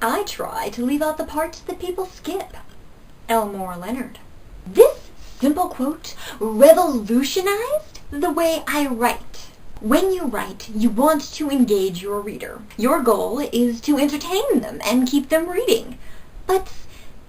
I try to leave out the parts that people skip. Elmore Leonard. This simple quote revolutionized the way I write. When you write, you want to engage your reader. Your goal is to entertain them and keep them reading. But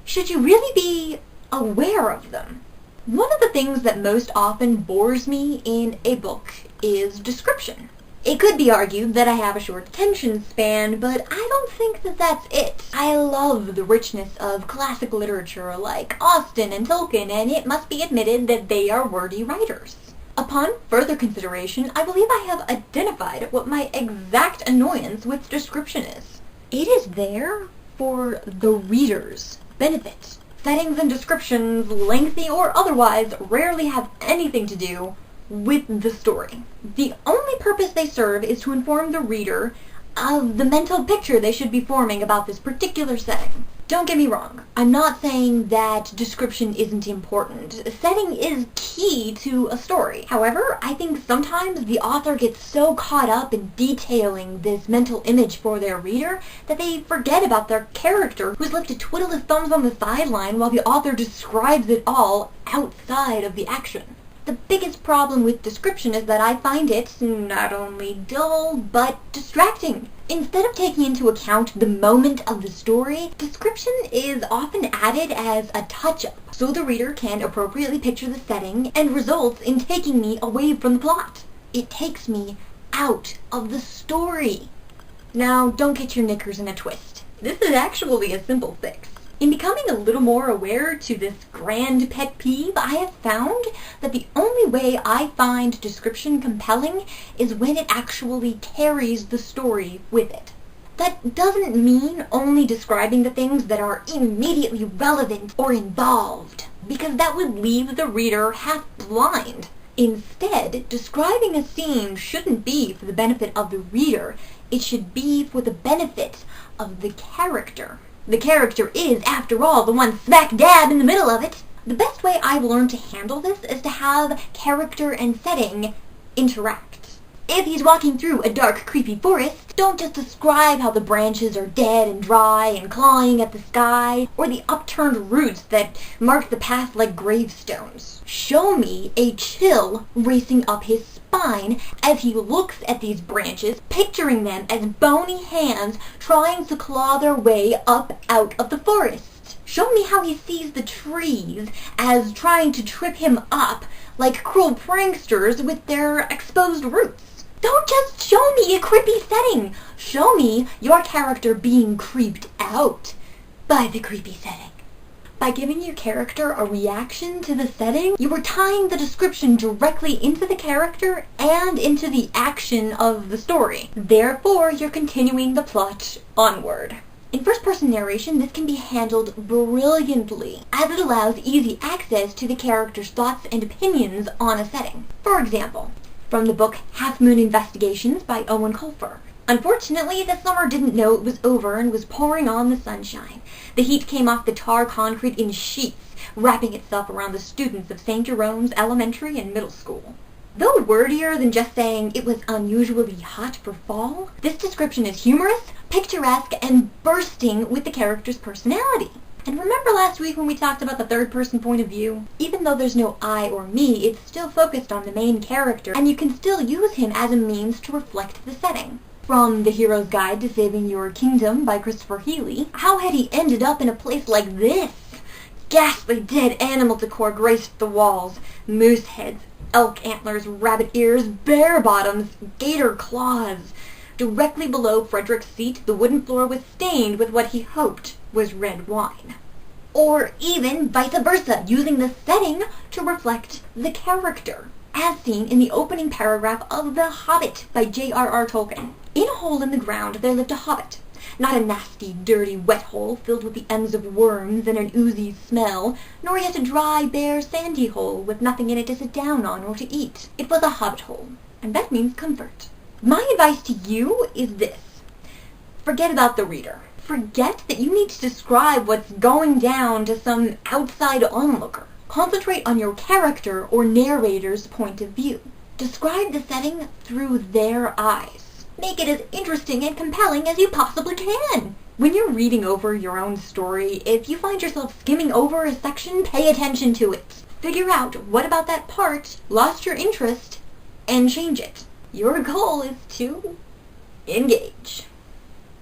should you really be aware of them? One of the things that most often bores me in a book is description. It could be argued that I have a short attention span, but I don't think that that's it. I love the richness of classic literature like Austen and Tolkien, and it must be admitted that they are wordy writers. Upon further consideration, I believe I have identified what my exact annoyance with description is. It is there for the reader's benefit. Settings and descriptions, lengthy or otherwise, rarely have anything to do with the story. The only purpose they serve is to inform the reader of the mental picture they should be forming about this particular setting. Don't get me wrong, I'm not saying that description isn't important. Setting is key to a story. However, I think sometimes the author gets so caught up in detailing this mental image for their reader that they forget about their character who's left to twiddle his thumbs on the sideline while the author describes it all outside of the action. The biggest problem with description is that I find it not only dull, but distracting. Instead of taking into account the moment of the story, description is often added as a touch-up, so the reader can appropriately picture the setting and results in taking me away from the plot. It takes me out of the story. Now, don't get your knickers in a twist. This is actually a simple fix. In becoming a little more aware to this grand pet peeve, I have found that the only way I find description compelling is when it actually carries the story with it. That doesn't mean only describing the things that are immediately relevant or involved, because that would leave the reader half blind. Instead, describing a scene shouldn't be for the benefit of the reader, it should be for the benefit of the character. The character is, after all, the one smack dab in the middle of it. The best way I've learned to handle this is to have character and setting interact. If he's walking through a dark, creepy forest, don't just describe how the branches are dead and dry and clawing at the sky, or the upturned roots that mark the path like gravestones. Show me a chill racing up his spine as he looks at these branches, picturing them as bony hands trying to claw their way up out of the forest. Show me how he sees the trees as trying to trip him up like cruel pranksters with their exposed roots. Don't just show me a creepy setting. Show me your character being creeped out by the creepy setting. By giving your character a reaction to the setting, you are tying the description directly into the character and into the action of the story. Therefore, you're continuing the plot onward. In first-person narration, this can be handled brilliantly, as it allows easy access to the character's thoughts and opinions on a setting. For example, from the book Half Moon Investigations by Owen Colfer. Unfortunately, the summer didn't know it was over and was pouring on the sunshine. The heat came off the tar concrete in sheets, wrapping itself around the students of St. Jerome's Elementary and Middle School. Though wordier than just saying it was unusually hot for fall, this description is humorous, picturesque, and bursting with the character's personality. And remember last week when we talked about the third-person point of view? Even though there's no I or me, it's still focused on the main character, and you can still use him as a means to reflect the setting. From The Hero's Guide to Saving Your Kingdom by Christopher Healy, how had he ended up in a place like this? Ghastly dead animal decor graced the walls. Moose heads, elk antlers, rabbit ears, bear bottoms, gator claws. Directly below Frederick's seat, the wooden floor was stained with what he hoped was red wine. Or even vice versa, using the setting to reflect the character, as seen in the opening paragraph of The Hobbit by J.R.R. Tolkien. In a hole in the ground there lived a hobbit. Not a nasty, dirty, wet hole filled with the ends of worms and an oozy smell, nor yet a dry, bare, sandy hole with nothing in it to sit down on or to eat. It was a hobbit hole, and that means comfort. My advice to you is this. Forget about the reader. Forget that you need to describe what's going down to some outside onlooker. Concentrate on your character or narrator's point of view. Describe the setting through their eyes. Make it as interesting and compelling as you possibly can. When you're reading over your own story, if you find yourself skimming over a section, pay attention to it. Figure out what about that part lost your interest and change it. Your goal is to engage.